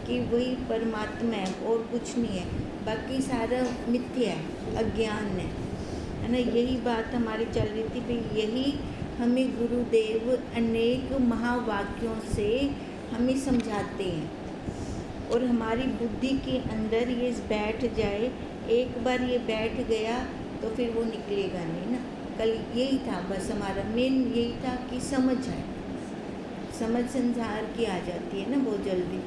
कि वही परमात्मा है और कुछ नहीं है, बाकी सारा मिथ्या है, अज्ञान है ना। यही बात हमारी चल रही थी भाई, यही हमें गुरुदेव अनेक महावाक्यों से हमें समझाते हैं और हमारी बुद्धि के अंदर ये बैठ जाए। एक बार ये बैठ गया तो फिर वो निकलेगा नहीं ना। कल यही था बस, हमारा मेन यही था कि समझ आए। समझ संसार की आ जाती है ना बहुत जल्दी,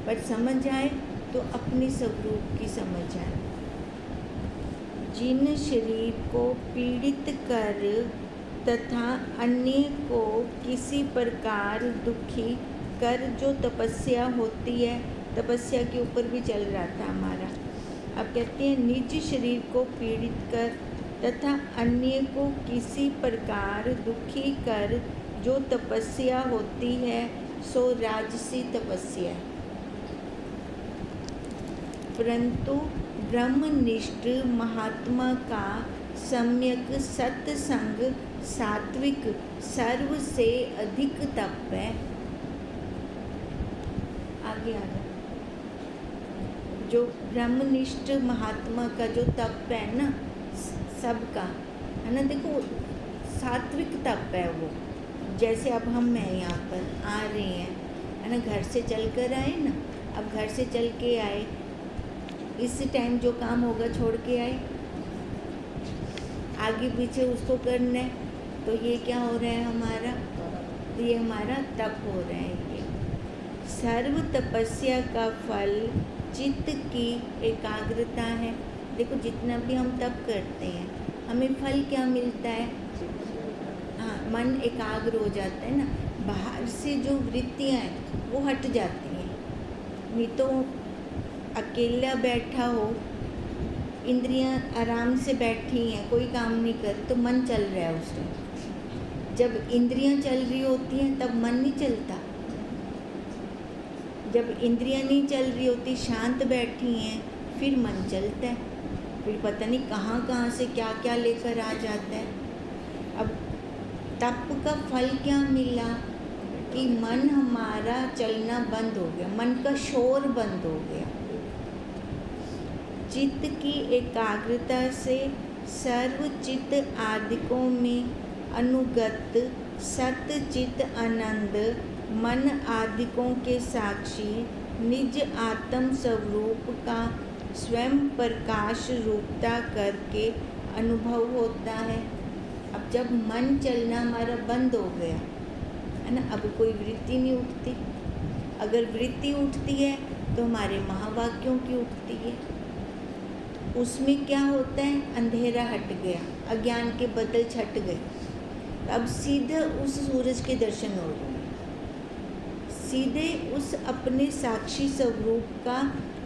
पर समझ आए तो अपने स्वरूप की समझ आए। जिन शरीर को पीड़ित कर तथा अन्य को किसी प्रकार दुखी कर जो तपस्या होती है, तपस्या के ऊपर भी चल रहा था हमारा। अब कहते हैं निज शरीर को पीड़ित कर तथा अन्य को किसी प्रकार दुखी कर जो तपस्या होती है सो राजसी तपस्या है। परंतु ब्रह्मनिष्ठ महात्मा का सम्यक सत्संग सात्विक सर्व से अधिक तप है। आगे आगे जो ब्रह्मनिष्ठ महात्मा का जो तप है ना सबका, है ना, देखो सात्विक तप है वो। जैसे अब हम हैं यहाँ पर आ रहे हैं, है ना, घर से चल कर आए ना। अब घर से चल के आए, इस टाइम जो काम होगा छोड़ के आए, आगे पीछे उसको करना है, तो ये क्या हो रहा है हमारा, तो ये हमारा तप हो रहा है। ये सर्व तपस्या का फल चित्त की एकाग्रता है। देखो जितना भी हम तप करते हैं हमें फल क्या मिलता है, हाँ, मन एकाग्र हो जाता है ना। बाहर से जो वृत्तियाँ हैं वो हट जाती हैं। नहीं तो अकेला बैठा हो, इंद्रियां आराम से बैठी हैं, कोई काम नहीं कर, तो मन चल रहा है उस टाइम। जब इंद्रियां चल रही होती हैं तब मन नहीं चलता। जब इंद्रियां नहीं चल रही होती, शांत बैठी हैं, फिर मन चलता है। फिर पता नहीं कहाँ कहाँ से क्या क्या लेकर आ जाता है। अब तप का फल क्या मिला कि मन हमारा चलना बंद हो गया, मन का शोर बंद हो गया। चित्त की एकाग्रता से सर्व चित्त आदिकों में अनुगत सत चित्त आनंद मन आदिकों के साक्षी निज आत्म स्वरूप का स्वयं प्रकाश रूपता करके अनुभव होता है। अब जब मन चलना हमारा बंद हो गया, है ना, अब कोई वृत्ति नहीं उठती। अगर वृत्ति उठती है तो हमारे महावाक्यों की उठती है। उसमें क्या होता है, अंधेरा हट गया, अज्ञान के बदल छट गए। अब सीधे उस सूरज के दर्शन हो रहे हैं, सीधे उस अपने साक्षी स्वरूप का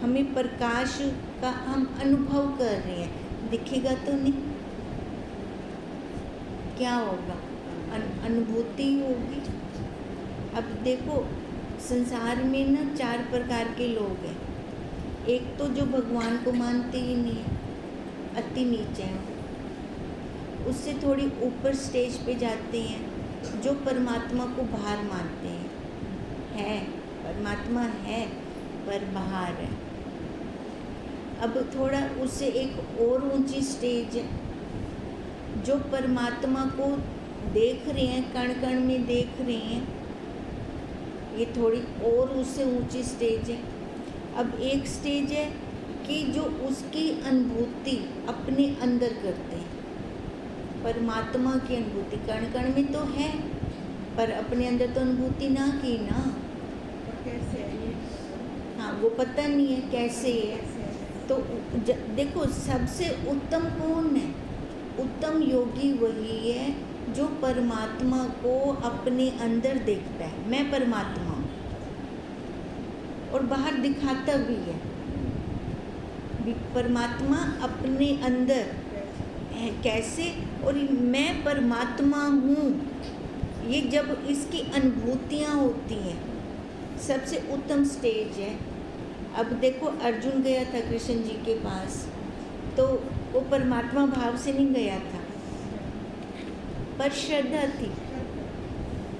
हमें प्रकाश का हम अनुभव कर रहे हैं। दिखेगा तो नहीं, क्या होगा, अनुभूति होगी। अब देखो संसार में ना 4 प्रकार के लोग हैं। एक तो जो भगवान को मानते ही नहीं है, अति नीचे हैं। उससे थोड़ी ऊपर स्टेज पे जाते हैं जो परमात्मा को बाहर मानते हैं। है परमात्मा है पर बाहर है। अब थोड़ा उससे एक और ऊंची स्टेज है जो परमात्मा को देख रहे हैं, कण कण में देख रहे हैं। ये थोड़ी और उससे ऊंची स्टेज है। अब एक स्टेज है कि जो उसकी अनुभूति अपने अंदर करते हैं। परमात्मा की अनुभूति कण कण में तो है, पर अपने अंदर तो अनुभूति ना की ना। कैसे है ये? हाँ, वो पता नहीं है कैसे है। तो देखो सबसे उत्तम कौन है, उत्तम योगी वही है जो परमात्मा को अपने अंदर देखता है। मैं परमात्मा हूँ, और बाहर दिखाता भी है। परमात्मा अपने अंदर है कैसे, और मैं परमात्मा हूँ, ये जब इसकी अनुभूतियाँ होती हैं सबसे उत्तम स्टेज है। अब देखो अर्जुन गया था कृष्ण जी के पास, तो वो परमात्मा भाव से नहीं गया था, पर श्रद्धा थी।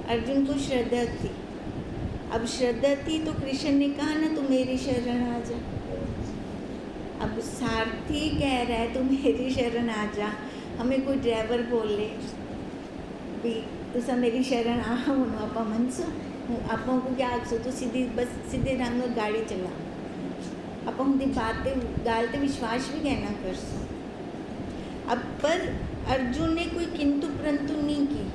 अर्जुन को श्रद्धा थी, अब श्रद्धा थी तो कृष्ण ने कहा ना तू मेरी शरण आ जा। अब सारथी कह रहा है तू मेरी शरण आ जा। हमें कोई ड्राइवर बोल ले भी तुसा मेरी शरण आ होनो आपा मनसो आपा को क्या आखसो तू सीधी बस सीधे रंग गाड़ी चला आपा उनकी बातें गालते विश्वास भी कहना कर सो। अब पर अर्जुन ने कोई किंतु परंतु नहीं की।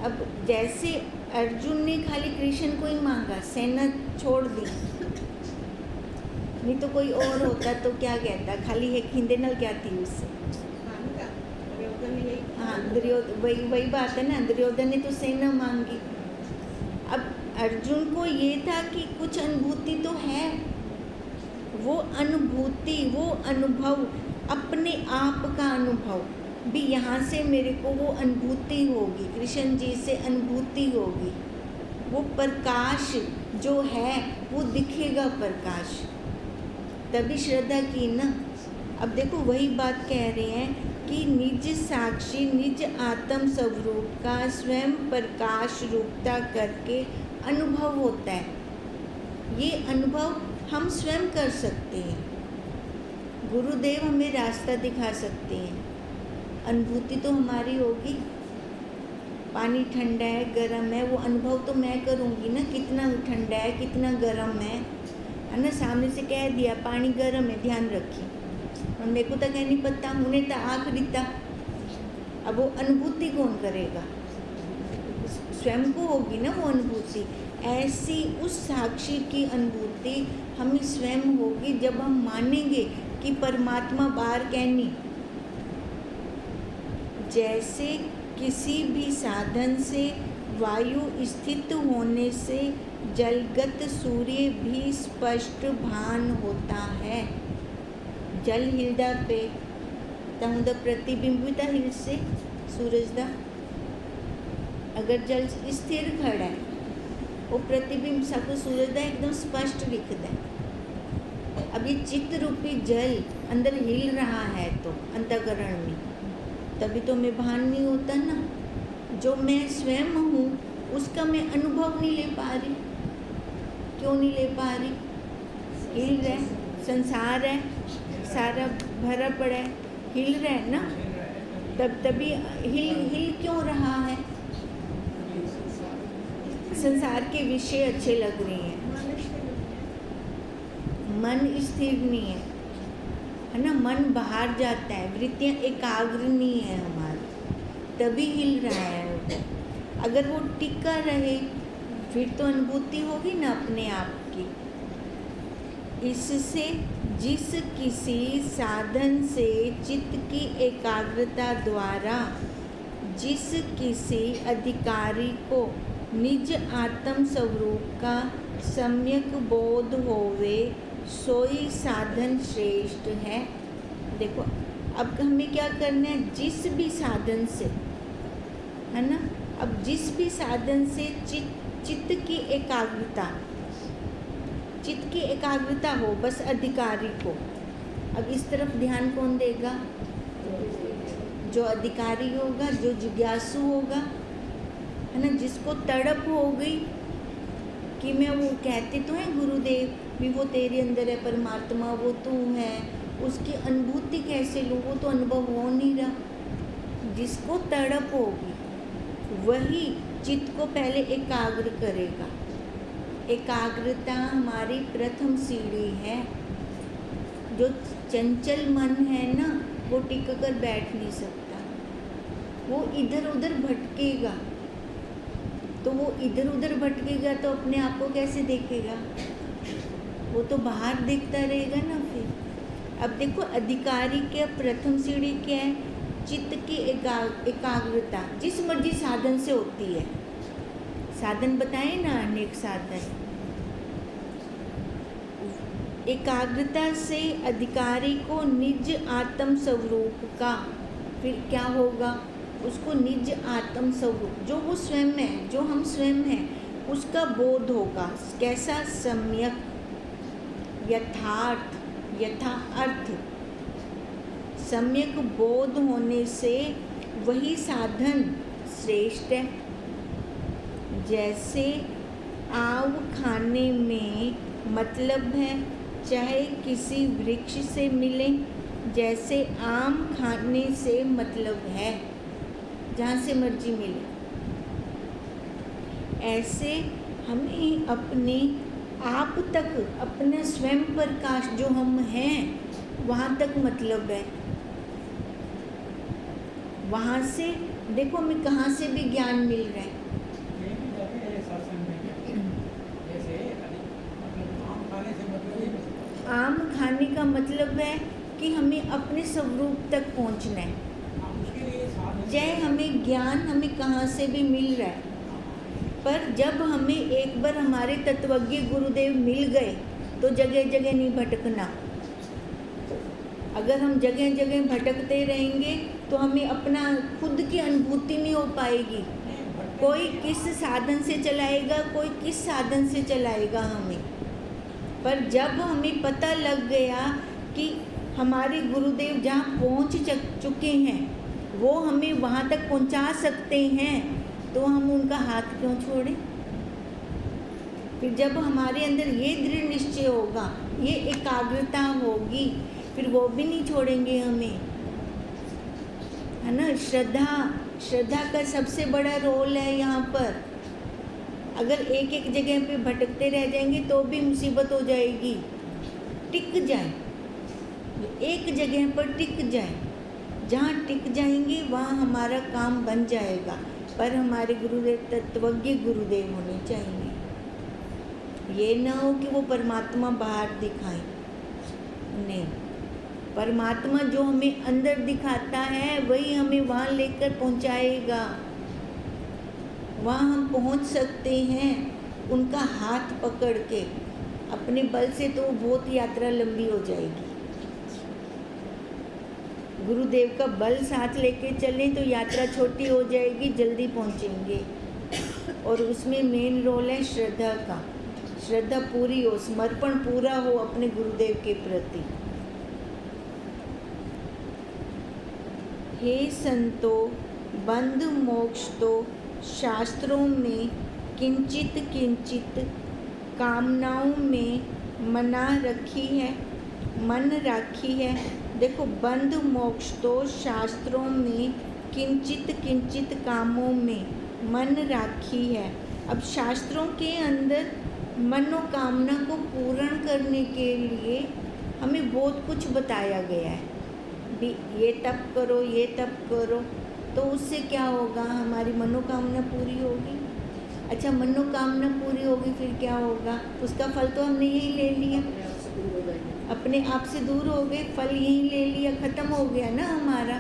अब जैसे अर्जुन ने खाली कृष्ण को ही मांगा, सेना छोड़ दी, नहीं तो कोई और होता तो क्या कहता, खाली एक हिंदे नल क्या थी उससे। हाँ दुर्योधन वही बात है ना, दुर्योधन ने तो सेना मांगी। अब अर्जुन को ये था कि कुछ अनुभूति तो है, वो अनुभूति वो अनुभव अपने आप का अनुभव भी यहाँ से मेरे को वो अनुभूति होगी, कृष्ण जी से अनुभूति होगी, वो प्रकाश जो है वो दिखेगा प्रकाश, तभी श्रद्धा की ना। अब देखो वही बात कह रहे हैं कि निज साक्षी निज आत्म स्वरूप का स्वयं प्रकाश रूपता करके अनुभव होता है। ये अनुभव हम स्वयं कर सकते हैं, गुरुदेव हमें रास्ता दिखा सकते हैं। अनुभूति तो हमारी होगी, पानी ठंडा है गर्म है वो अनुभव तो मैं करूँगी ना, कितना ठंडा है कितना गर्म है ना। सामने से कह दिया पानी गर्म है ध्यान रखिए, और मेरे को तो कह नहीं पता, उन्हें तो आँख दिता। अब वो अनुभूति कौन करेगा, स्वयं को होगी ना वो अनुभूति। ऐसी उस साक्षी की अनुभूति हमें स्वयं होगी जब हम मानेंगे कि परमात्मा बाहर कहनी। जैसे किसी भी साधन से वायु स्थित होने से जलगत सूर्य भी स्पष्ट भान होता है। जल हिलदा पे तहुं प्रतिबिंबित हिल से सूरज दा, अगर जल स्थिर खड़ा है वो प्रतिबिंब सबको सूरज दा एकदम स्पष्ट दिखता है। अब ये चित्त रूपी जल अंदर हिल रहा है तो अंतःकरण में, तभी तो मैं भान नहीं होता ना। जो मैं स्वयं हूँ उसका मैं अनुभव नहीं ले पा रही। क्यों नहीं ले पा रही, हिल रहा है, संसार है सारा भरा पड़ा है, हिल रहा है ना, तभी हिल क्यों रहा है। संसार के विषय अच्छे लग रहे हैं, मन स्थिर नहीं है ना, मन बाहर जाता है, वृत्तियाँ एकाग्र नहीं है हमारी, तभी हिल रहा है वो। अगर वो टिका रहे फिर तो अनुभूति होगी ना अपने आप की। इससे जिस किसी साधन से चित्त की एकाग्रता द्वारा जिस किसी अधिकारी को निज आत्म स्वरूप का सम्यक बोध होवे सोई साधन श्रेष्ठ है। देखो अब हमें क्या करना है, जिस भी साधन से, है ना, अब जिस भी साधन से चित्त की एकाग्रता हो, बस अधिकारी को। अब इस तरफ ध्यान कौन देगा, जो अधिकारी होगा, जो जिज्ञासु होगा, है ना, जिसको तड़प हो गई कि मैं वो कहते तो हैं गुरुदेव भी वो तेरे अंदर है परमात्मा, वो तू है, उसकी अनुभूति कैसे लूँ, वो तो अनुभव हो नहीं रहा। जिसको तड़प होगी वही चित्त को पहले एकाग्र करेगा। एकाग्रता हमारी प्रथम सीढ़ी है। जो चंचल मन है ना वो टिक कर बैठ नहीं सकता, वो इधर उधर भटकेगा। तो वो इधर उधर भटकेगा तो अपने आप को कैसे देखेगा, वो तो बाहर देखता रहेगा ना फिर। अब देखो अधिकारी के प्रथम सीढ़ी क्या है, चित्त की एकाग्रता जिस मर्जी साधन से होती है। साधन बताए ना, अनेक साधन। एकाग्रता से अधिकारी को निज आत्म स्वरूप का, फिर क्या होगा, उसको निज आत्म स्वरूप जो वो स्वयं है, जो हम स्वयं हैं, उसका बोध होगा। कैसा, सम्यक, यथार्थ, यथार्थ। सम्यक बोध होने से वही साधन श्रेष्ठ है। जैसे आव खाने में मतलब है, चाहे किसी वृक्ष से मिले, जैसे आम खाने से मतलब है, जहाँ से मर्जी मिले। ऐसे हमें अपने आप तक, अपना स्वयं प्रकाश जो हम हैं वहाँ तक मतलब है। वहाँ से देखो हमें कहाँ से भी ज्ञान मिल रहा है। यही भी जाते हैं सत्संग में, जैसे मतलब आम खाने से मतलब ये बस आम खाने का मतलब है कि हमें अपने स्वरूप तक पहुँचना है। उसके लिए साधन चाहे हमें ज्ञान हमें कहाँ से भी मिल रहा है, पर जब हमें एक बार हमारे तत्वज्ञ गुरुदेव मिल गए तो जगह जगह नहीं भटकना। अगर हम जगह जगह भटकते रहेंगे तो हमें अपना खुद की अनुभूति नहीं हो पाएगी। कोई किस साधन से चलाएगा, कोई किस साधन से चलाएगा हमें। पर जब हमें पता लग गया कि हमारे गुरुदेव जहाँ पहुँच चुके हैं वो हमें वहाँ तक पहुँचा सकते हैं, तो हम उनका हाथ क्यों छोड़ें। फिर जब हमारे अंदर ये दृढ़ निश्चय होगा, ये एकाग्रता होगी, फिर वो भी नहीं छोड़ेंगे हमें, है ना। श्रद्धा का सबसे बड़ा रोल है यहाँ पर। अगर एक एक जगह पे भटकते रह जाएंगे तो भी मुसीबत हो जाएगी। टिक जाए, एक जगह पर टिक जाए, जहाँ टिक जाएंगे वहाँ हमारा काम बन जाएगा। पर हमारे गुरुदेव तत्वज्ञ गुरुदेव होने चाहिए। ये ना हो कि वो परमात्मा बाहर दिखाएं, नहीं, परमात्मा जो हमें अंदर दिखाता है वही हमें वहाँ लेकर पहुँचाएगा। वहाँ हम पहुँच सकते हैं उनका हाथ पकड़ के। अपने बल से तो बहुत यात्रा लंबी हो जाएगी। गुरुदेव का बल साथ लेके चलें तो यात्रा छोटी हो जाएगी, जल्दी पहुँचेंगे। और उसमें मेन रोल है श्रद्धा का। श्रद्धा पूरी हो, समर्पण पूरा हो अपने गुरुदेव के प्रति। हे संतो, बंध मोक्ष तो शास्त्रों में किंचित किंचित कामनाओं में मन राखी है। देखो, बंध मोक्ष तो शास्त्रों में किंचित किंचित कामों में मन राखी है। अब शास्त्रों के अंदर मनोकामना को पूर्ण करने के लिए हमें बहुत कुछ बताया गया है। भी ये तप करो, ये तप करो, तो उससे क्या होगा, हमारी मनोकामना पूरी होगी। अच्छा, मनोकामना पूरी होगी फिर क्या होगा, उसका फल तो हमने यही ले लिया, अपने आप से दूर हो गए, फल यही ले लिया, ख़त्म हो गया ना हमारा।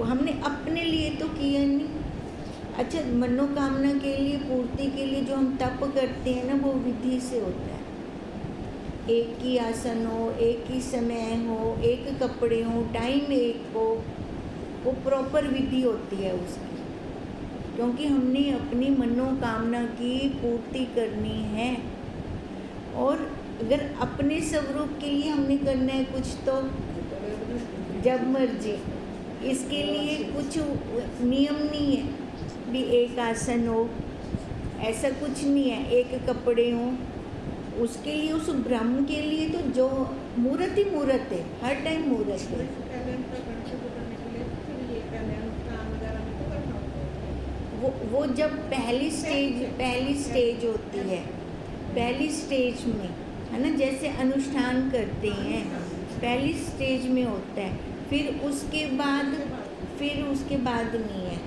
हमने अपने लिए तो किया नहीं। अच्छा, मनोकामना के लिए, पूर्ति के लिए जो हम तप करते हैं ना, वो विधि से होता है। एक ही आसन हो, एक ही समय हो, एक कपड़े हो, टाइम एक हो, वो प्रॉपर विधि होती है उसकी, क्योंकि हमने अपनी मनोकामना की पूर्ति करनी है। और अगर अपने स्वरूप के लिए हमने करना है कुछ, तो जब मर्जी, इसके लिए कुछ नियम नहीं है भी एक आसन हो, ऐसा कुछ नहीं है, एक कपड़े हों। उसके लिए, उस ब्रह्म के लिए तो जो मूर्त ही मूर्त है, हर टाइम मूर्त है। वो जब पहली स्टेज होती है, पहली स्टेज में, है ना, जैसे अनुष्ठान करते हैं, पहली स्टेज में होता है। फिर उसके बाद नहीं है।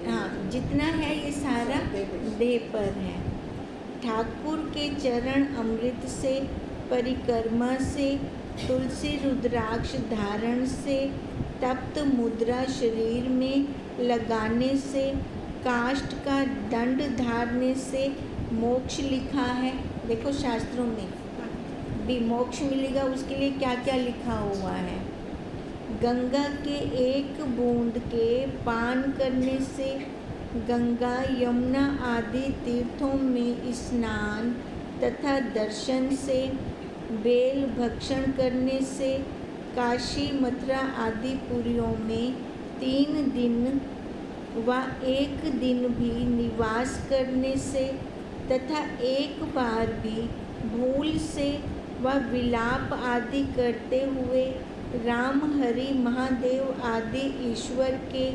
हाँ, जितना है ये सारा देह पर है। ठाकुर के चरण अमृत से, परिक्रमा से, तुलसी रुद्राक्ष धारण से, तप्त मुद्रा शरीर में लगाने से, काष्ठ का दंड धारने से मोक्ष लिखा है। देखो, शास्त्रों में भी मोक्ष मिलेगा, उसके लिए क्या क्या लिखा हुआ है। गंगा के एक बूंद के पान करने से, गंगा यमुना आदि तीर्थों में स्नान तथा दर्शन से, बेल भक्षण करने से, काशी मथुरा आदि पुरियों में 3 दिन व 1 दिन भी निवास करने से तथा एक बार भी भूल से व विलाप आदि करते हुए राम हरि महादेव आदि ईश्वर के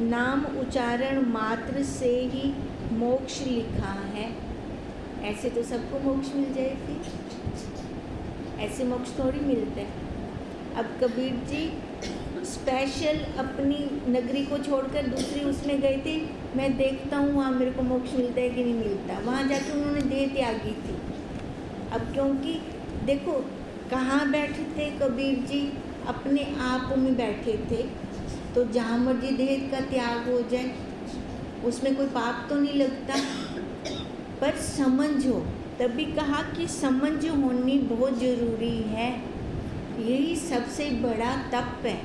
नाम उच्चारण मात्र से ही मोक्ष लिखा है। ऐसे तो सबको मोक्ष मिल जाए, फिर ऐसे मोक्ष थोड़ी मिलता है। अब कबीर जी स्पेशल अपनी नगरी को छोड़कर दूसरी उसमें गए थे, मैं देखता हूँ वहाँ मेरे को मोक्ष मिलता है कि नहीं मिलता। वहाँ जाके उन्होंने देह त्यागी थी। अब क्योंकि देखो कहाँ बैठे थे कबीर जी, अपने आप में बैठे थे, तो जहाँ मर्जी देह का त्याग हो जाए उसमें कोई पाप तो नहीं लगता। पर समझो, तभी कहा कि समझ होनी बहुत ज़रूरी है, यही सबसे बड़ा तप है।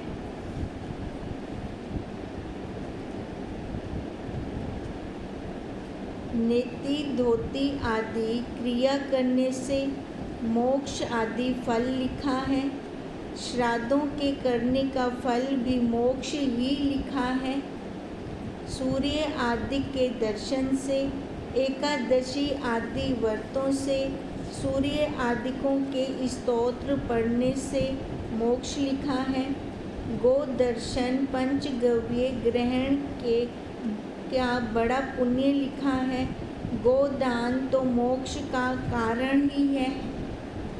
नेति धोती आदि क्रिया करने से मोक्ष आदि फल लिखा है। श्राद्धों के करने का फल भी मोक्ष ही लिखा है। सूर्य आदि के दर्शन से, एकादशी आदि व्रतों से, सूर्य आदिकों के स्तोत्र पढ़ने से मोक्ष लिखा है। गो दर्शन पंचगव्य ग्रहण के क्या बड़ा पुण्य लिखा है। गोदान तो मोक्ष का कारण ही है।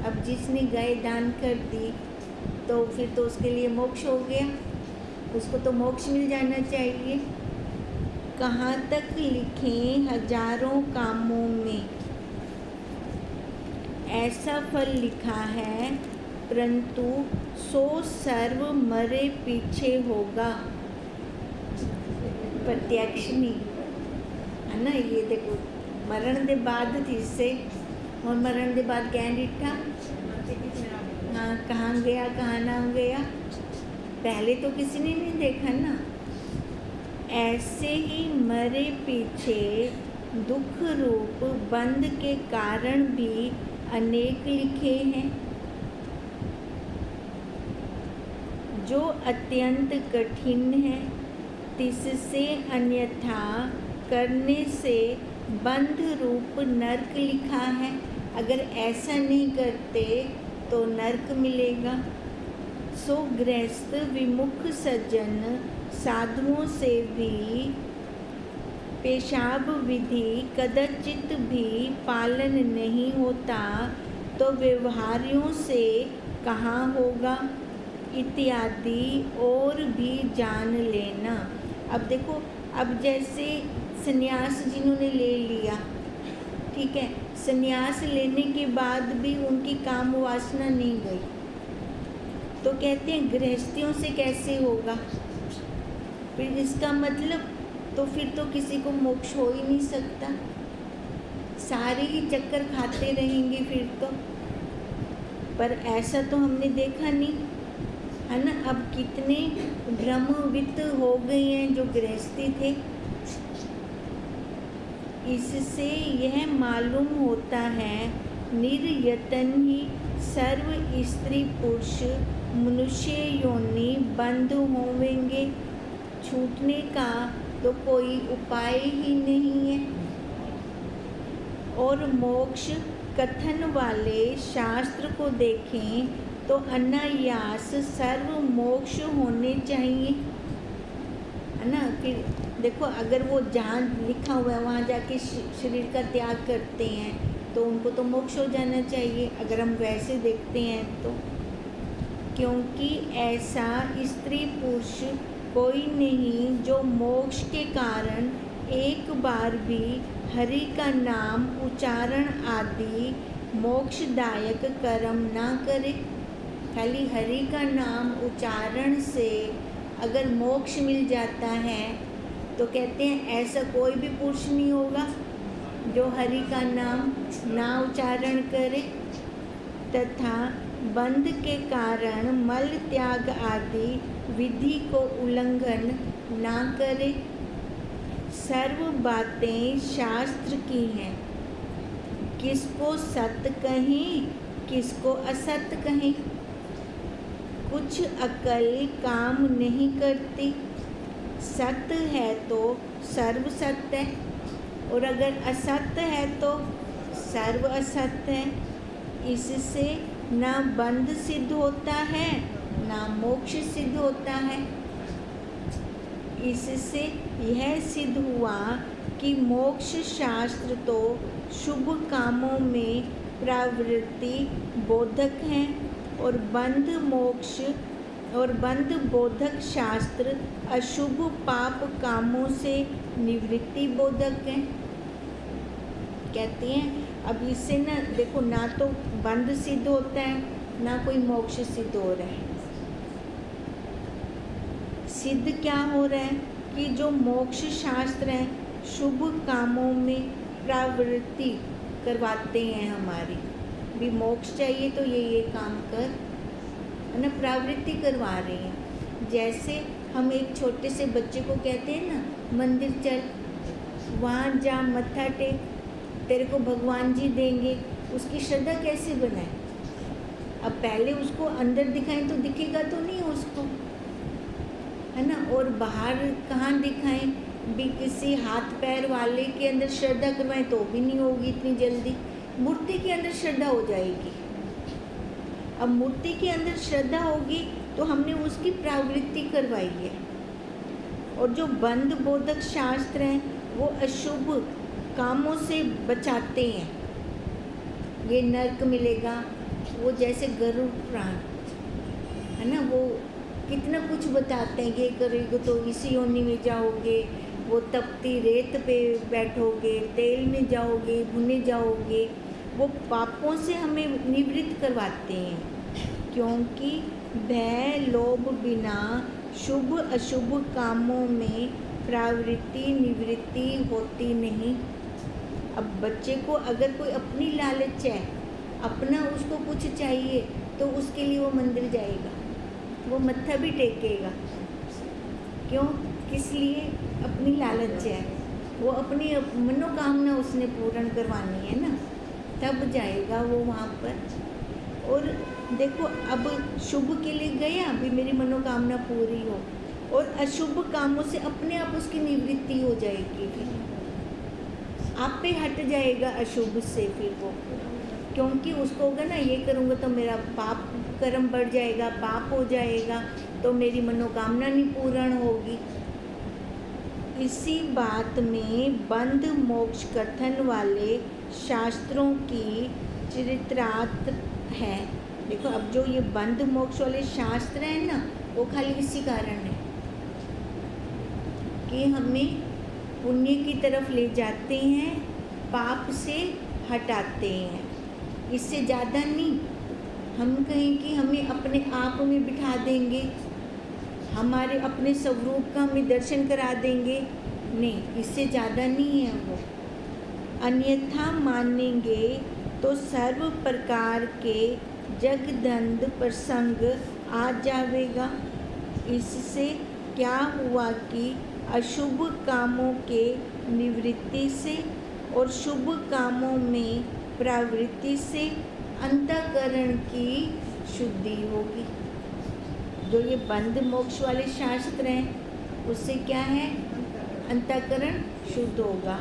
अब जिसने गाय दान कर दी तो फिर तो उसके लिए मोक्ष हो गया, उसको तो मोक्ष मिल जाना चाहिए। कहाँ तक लिखें हजारों कामों में ऐसा फल लिखा है, परंतु सो सर्व मरे पीछे होगा। प्रत्यक्ष नहीं है ना। ये देखो मरण दे बाद थी से और मरण दे बाद क्या डिठा, हाँ कहाँ गया कहाँ ना गया, पहले तो किसी ने नहीं देखा ना। ऐसे ही मरे पीछे दुख रूप बंध के कारण भी अनेक लिखे हैं, जो अत्यंत कठिन है। तिससे अन्यथा करने से बंध रूप नरक लिखा है। अगर ऐसा नहीं करते तो नरक मिलेगा। सो गृहस्थ विमुख सज्जन साधुओं से भी पेशाब विधि कदाचित भी पालन नहीं होता, तो व्यवहारियों से कहाँ होगा, इत्यादि और भी जान लेना। अब देखो, अब जैसे संन्यास जिन्होंने ले लिया, ठीक है, संन्यास लेने के बाद भी उनकी काम वासना नहीं गई, तो कहते हैं गृहस्थियों से कैसे होगा। फिर इसका मतलब तो फिर तो किसी को मोक्ष हो ही नहीं सकता, सारे ही चक्कर खाते रहेंगे फिर तो। पर ऐसा तो हमने देखा नहीं है ना। अब कितने ब्रह्मविद हो गए हैं जो गृहस्थी थे। इससे यह मालूम होता है निर्यतन ही सर्व स्त्री पुरुष मनुष्य योनि बंध होवेंगे, छूटने का तो कोई उपाय ही नहीं है। और मोक्ष कथन वाले शास्त्र को देखें तो अनायास सर्व मोक्ष होने चाहिए, है ना। फिर देखो अगर वो जहाँ लिखा हुआ है वहाँ जाके शरीर का त्याग करते हैं तो उनको तो मोक्ष हो जाना चाहिए, अगर हम वैसे देखते हैं तो। क्योंकि ऐसा स्त्री पुरुष कोई नहीं जो मोक्ष के कारण एक बार भी हरि का नाम उच्चारण आदि मोक्षदायक कर्म ना करे। खाली हरि का नाम उच्चारण से अगर मोक्ष मिल जाता है तो कहते हैं ऐसा कोई भी पुरुष नहीं होगा जो हरि का नाम ना उच्चारण करे, तथा बंध के कारण मल त्याग आदि विधि को उल्लंघन ना करे। सर्व बातें शास्त्र की हैं, किसको सत्य कहें किसको असत्य कहें। कुछ अकल काम नहीं करती, सत्य है तो सर्व सत्य है, और अगर असत्य है तो सर्व असत्य है। इससे ना बंध सिद्ध होता है ना मोक्ष सिद्ध होता है। इससे यह सिद्ध हुआ कि मोक्ष शास्त्र तो शुभ कामों में प्रवृत्ति बोधक हैं, और बंध बोधक शास्त्र अशुभ पाप कामों से निवृत्ति बोधक हैं। कहते हैं अब इससे ना देखो, ना तो बंध सिद्ध होता है ना कोई मोक्ष सिद्ध हो रहा है। सिद्ध क्या हो रहा है कि जो मोक्ष शास्त्र है शुभ कामों में प्रवृत्ति करवाते हैं हमारी, भी मोक्ष चाहिए तो ये काम कर, है ना, प्रवृत्ति करवा रहे हैं। जैसे हम एक छोटे से बच्चे को कहते हैं ना, मंदिर चल, वहाँ जा, मत्था टेक, तेरे को भगवान जी देंगे, उसकी श्रद्धा कैसे बनाए? अब पहले उसको अंदर दिखाएं तो दिखेगा तो नहीं उसको, है ना, और बाहर कहाँ दिखाएं, भी किसी हाथ पैर वाले के अंदर श्रद्धा करवाएं तो भी नहीं होगी इतनी जल्दी। मूर्ति के अंदर श्रद्धा हो जाएगी। अब मूर्ति के अंदर श्रद्धा होगी तो हमने उसकी प्रवृत्ति करवाई है। और जो बंध बोधक शास्त्र हैं वो अशुभ कामों से बचाते हैं। ये नरक मिलेगा, वो जैसे गरुड़ पुराण है ना, वो कितना कुछ बताते हैं, ये करोगे तो इसी योनि में जाओगे, वो तपती रेत पे बैठोगे, तेल में जाओगे, भुने जाओगे। वो पापों से हमें निवृत्त करवाते हैं, क्योंकि भय लोभ बिना शुभ अशुभ कामों में प्रवृत्ति निवृत्ति होती नहीं। अब बच्चे को अगर कोई अपनी लालच है, अपना उसको कुछ चाहिए, तो उसके लिए वो मंदिर जाएगा, वो मत्था भी टेकेगा। क्यों? किस लिए? अपनी लालच है, वो अपनी मनोकामना उसने पूर्ण करवानी है ना, तब जाएगा वो वहाँ पर। और देखो, अब शुभ के लिए गया भी मेरी मनोकामना पूरी हो, और अशुभ कामों से अपने आप उसकी निवृत्ति हो जाएगी, फिर आप पे हट जाएगा अशुभ से फिर वो, क्योंकि उसको होगा ना, ये करूँगा तो मेरा पाप कर्म बढ़ जाएगा, पाप हो जाएगा, तो मेरी मनोकामना नहीं पूर्ण होगी। इसी बात में बंध मोक्ष कथन वाले शास्त्रों की चरित्रार्थ है। देखो, अब जो ये बंध मोक्ष वाले शास्त्र हैं ना, वो खाली इसी कारण है कि हमें पुण्य की तरफ ले जाते हैं, पाप से हटाते हैं। इससे ज़्यादा नहीं। हम कहें कि हमें अपने आप में बिठा देंगे, हमारे अपने स्वरूप का हमें दर्शन करा देंगे, नहीं, इससे ज़्यादा नहीं है वो। अन्यथा मानेंगे तो सर्व प्रकार के जगदंध प्रसंग आ जाएगा। इससे क्या हुआ कि अशुभ कामों के निवृत्ति से और शुभ कामों में प्रवृत्ति से अंतःकरण की शुद्धि होगी। जो ये बंध मोक्ष वाले शास्त्र हैं, उससे क्या है? अंतःकरण शुद्ध होगा।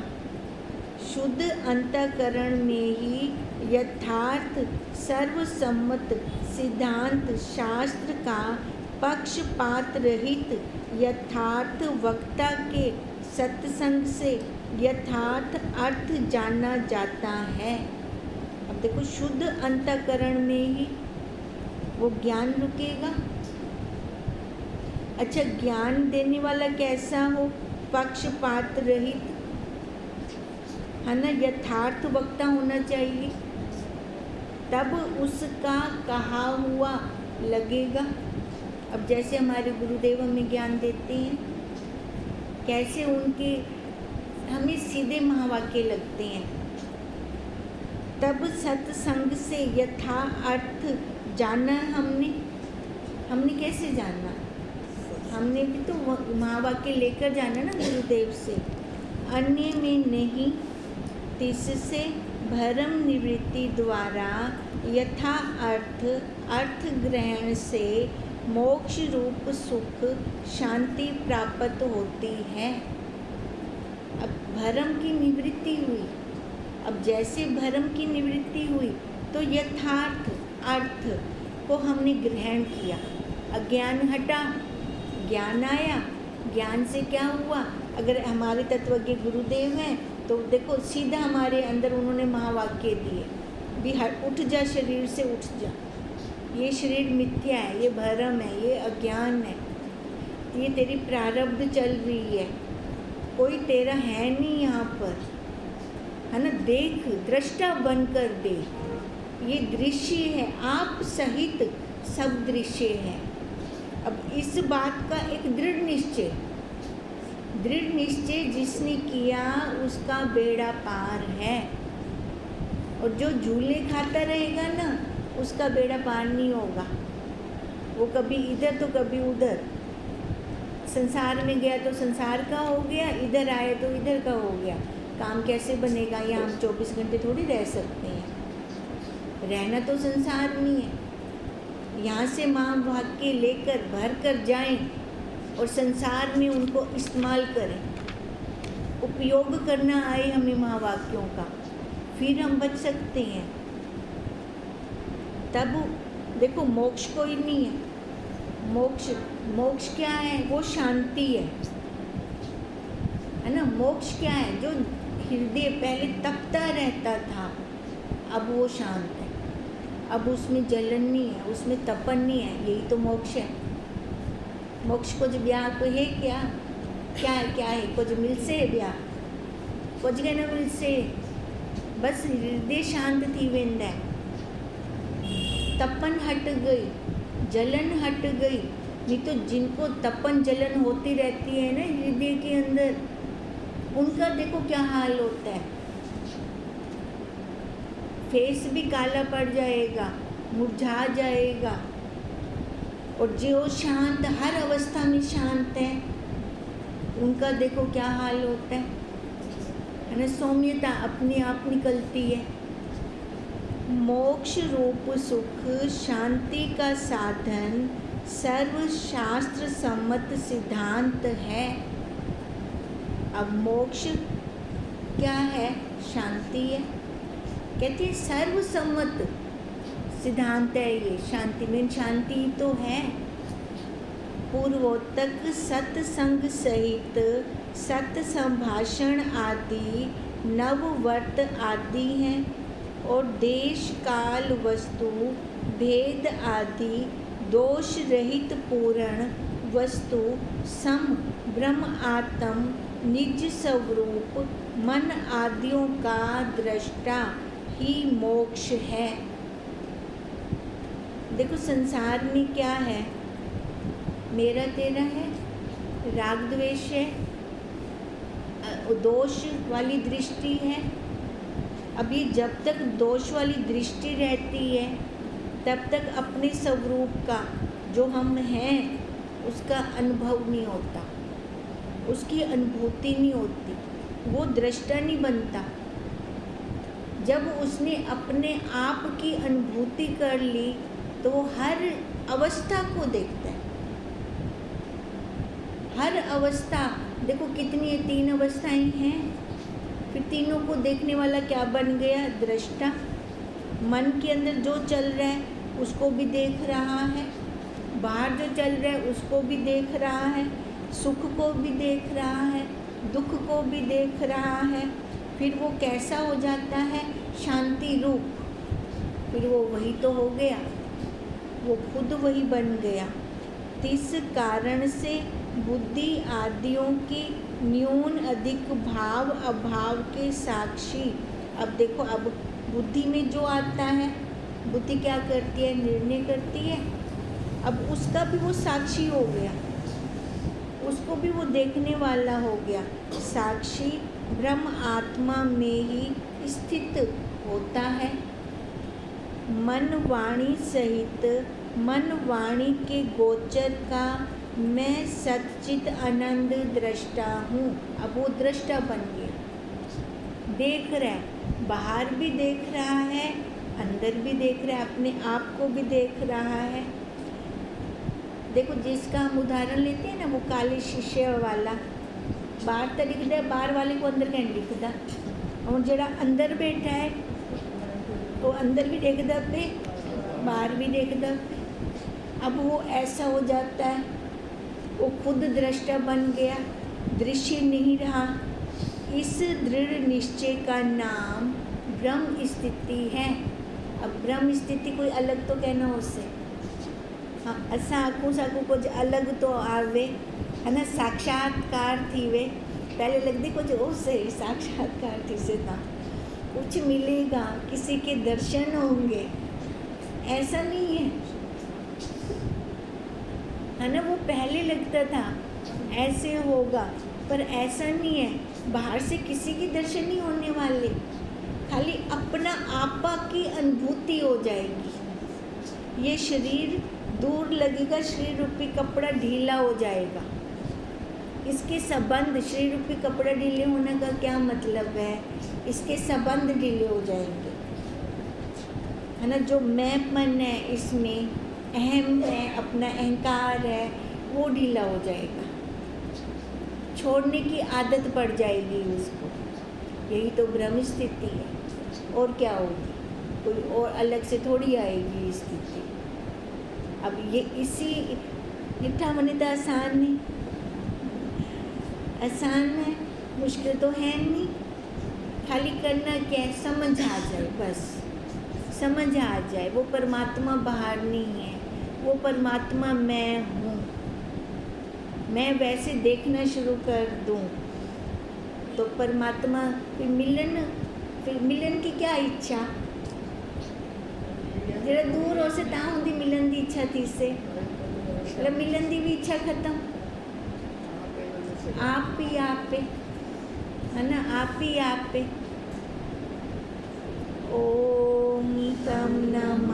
शुद्ध अंतःकरण में ही यथार्थ सर्वसम्मत सिद्धांत शास्त्र का पक्षपात रहित यथार्थ वक्ता के सत्संग से यथार्थ अर्थ जाना जाता है। अब देखो, शुद्ध अंतःकरण में ही वो ज्ञान रुकेगा। अच्छा, ज्ञान देने वाला कैसा हो? पक्षपात रहित, है ना, यथार्थ वक्ता होना चाहिए, तब उसका कहा हुआ लगेगा। अब जैसे हमारे गुरुदेव हमें ज्ञान देते हैं, कैसे उनके हमें सीधे महावाक्य लगते हैं, तब सत्संग से यथा अर्थ जाना। हमने कैसे जानना? हमने भी तो महावाक्य लेकर जाना ना गुरुदेव से, अन्य में नहीं। तिससे भरम निवृत्ति द्वारा यथा अर्थ ग्रहण से मोक्ष रूप सुख शांति प्राप्त होती है। अब भरम की निवृत्ति हुई। अब जैसे भरम की निवृत्ति हुई तो यथार्थ अर्थ को हमने ग्रहण किया, अज्ञान हटा, ज्ञान आया। ज्ञान से क्या हुआ? अगर हमारे तत्वज्ञ गुरुदेव हैं तो देखो सीधा हमारे अंदर उन्होंने महावाक्य दिए भी, उठ जा शरीर से, उठ जा, ये शरीर मिथ्या है, ये भरम है, ये अज्ञान है, ये तेरी प्रारब्ध चल रही है, कोई तेरा है नहीं यहाँ पर, है ना। देख, दृष्टा बनकर देख, ये दृश्य है, आप सहित सब दृश्य है। अब इस बात का एक दृढ़ निश्चय जिसने किया उसका बेड़ा पार है। और जो झूले खाता रहेगा ना उसका बेड़ा पार नहीं होगा। वो कभी इधर तो कभी उधर, संसार में गया तो संसार का हो गया, इधर आए तो इधर का हो गया। काम कैसे बनेगा? यहाँ हम 24 घंटे थोड़ी रह सकते हैं। रहना तो संसार में है। यहाँ से महावाक्य लेकर भर कर जाएं और संसार में उनको इस्तेमाल करें, उपयोग करना आए हमें महावाक्यों का, फिर हम बच सकते हैं। तब देखो मोक्ष कोई नहीं है। मोक्ष क्या है? वो शांति है ना। मोक्ष क्या है? जो हृदय पहले तपता रहता था अब वो शांत है, अब उसमें जलन नहीं है, उसमें तपन नहीं है। यही तो मोक्ष है। मोक्ष को जो ब्याह को है क्या है? कुछ मिल से ब्याह कुछ गए न मिल से, बस हृदय शांत थी वेंदा है, तपन हट गई, जलन हट गई। नहीं तो जिनको तपन जलन होती रहती है ना हृदय के अंदर, उनका देखो क्या हाल होता है। फेस भी काला पड़ जाएगा, मुरझा जाएगा। और जो शांत, हर अवस्था में शांत है, उनका देखो क्या हाल होता है ना। सौम्यता अपने आप निकलती है। मोक्ष रूप सुख शांति का साधन सर्वशास्त्र सम्मत सिद्धांत है। अब मोक्ष क्या है? शांति है। कहते हैं सर्वसम्मत सिद्धांत है ये। शांति में शांति तो है। पूर्वोत्तक सत्संग सहित सत संभाषण आदि नववर्त आदि हैं और देश काल वस्तु भेद आदि दोष रहित पूर्ण वस्तु सम ब्रह्म आत्म निज स्वरूप मन आदियों का दृष्टा ही मोक्ष है। देखो संसार में क्या है? मेरा तेरा है, राग द्वेष है, दोष वाली दृष्टि है। अब ये जब तक दोष वाली दृष्टि रहती है तब तक अपने स्वरूप का जो हम हैं उसका अनुभव नहीं होता, उसकी अनुभूति नहीं होती, वो दृष्टा नहीं बनता। जब उसने अपने आप की अनुभूति कर ली तो वो हर अवस्था को देखता है। हर अवस्था देखो कितनी 3 अवस्थाएं हैं, फिर तीनों को देखने वाला क्या बन गया? दृष्टा। मन के अंदर जो चल रहा है उसको भी देख रहा है, बाहर जो चल रहा है उसको भी देख रहा है, सुख को भी देख रहा है, दुख को भी देख रहा है। फिर वो कैसा हो जाता है? शांति रूप। फिर वो वही तो हो गया, वो खुद वही बन गया। इस कारण से बुद्धि आदियों की न्यून अधिक भाव अभाव के साक्षी। अब देखो, अब बुद्धि में जो आता है, बुद्धि क्या करती है? निर्णय करती है। अब उसका भी वो साक्षी हो गया, उसको भी वो देखने वाला हो गया। साक्षी ब्रह्म आत्मा में ही स्थित होता है। मन वाणी सहित मन वाणी के गोचर का मैं सच्चित आनंद दृष्टा हूँ। अब वो दृष्टा बन गया, देख रहा है, बाहर भी देख रहा है, अंदर भी देख रहा है, अपने आप को भी देख रहा है। देखो जिसका हम उदाहरण लेते हैं ना, वो काले शीशे वाला, बाहर तो दिखता, बाहर वाले को अंदर कहीं दिखता, और जरा अंदर बैठा है तो अंदर भी देखता पे, बाहर भी देखता पे। अब वो ऐसा हो जाता है, वो खुद दृष्टा बन गया, दृश्य नहीं रहा। इस दृढ़ निश्चय का नाम ब्रह्म स्थिति है। अब ब्रह्म स्थिति कोई अलग तो कहना उससे, हाँ, असा आखूं साकू कुछ अलग तो आवे है ना, साक्षात्कार थी वे, पहले लगती कुछ ओ सही साक्षात्कार थी से था, कुछ मिलेगा, किसी के दर्शन होंगे, ऐसा नहीं है ना। वो पहले लगता था ऐसे होगा, पर ऐसा नहीं है, बाहर से किसी के दर्शन नहीं होने वाले, खाली अपना आपा की अनुभूति हो जाएगी। ये शरीर दूर लगेगा, शरीर रूपी कपड़ा ढीला हो जाएगा। इसके संबंध, शरीर रूपी कपड़ा ढीले होने का क्या मतलब है, इसके संबंध ढीले हो जाएंगे, है ना। जो मैंपन है इसमें, अहम है, अपना अहंकार है, वो ढीला हो जाएगा, छोड़ने की आदत पड़ जाएगी उसको। यही तो ब्रह्म स्थिति है, और क्या होगी, कोई और अलग से थोड़ी आएगी स्थिति। अब ये इसी निठा मने तो आसान नहीं, आसान है, मुश्किल तो है नहीं, खाली करना क्या है, समझ आ जाए, बस समझ आ जाए। वो परमात्मा बाहर नहीं है, वो परमात्मा मैं हूँ। मैं वैसे देखना शुरू कर दूँ तो परमात्मा, फिर मिलन की क्या इच्छा, जरा दूर हो से ता होंदी मिलन की इच्छा थी से, मतलब मिलन की भी इच्छा खत्म, आप ही आप पे, है ना, आप ही आप पे। ओम तम नम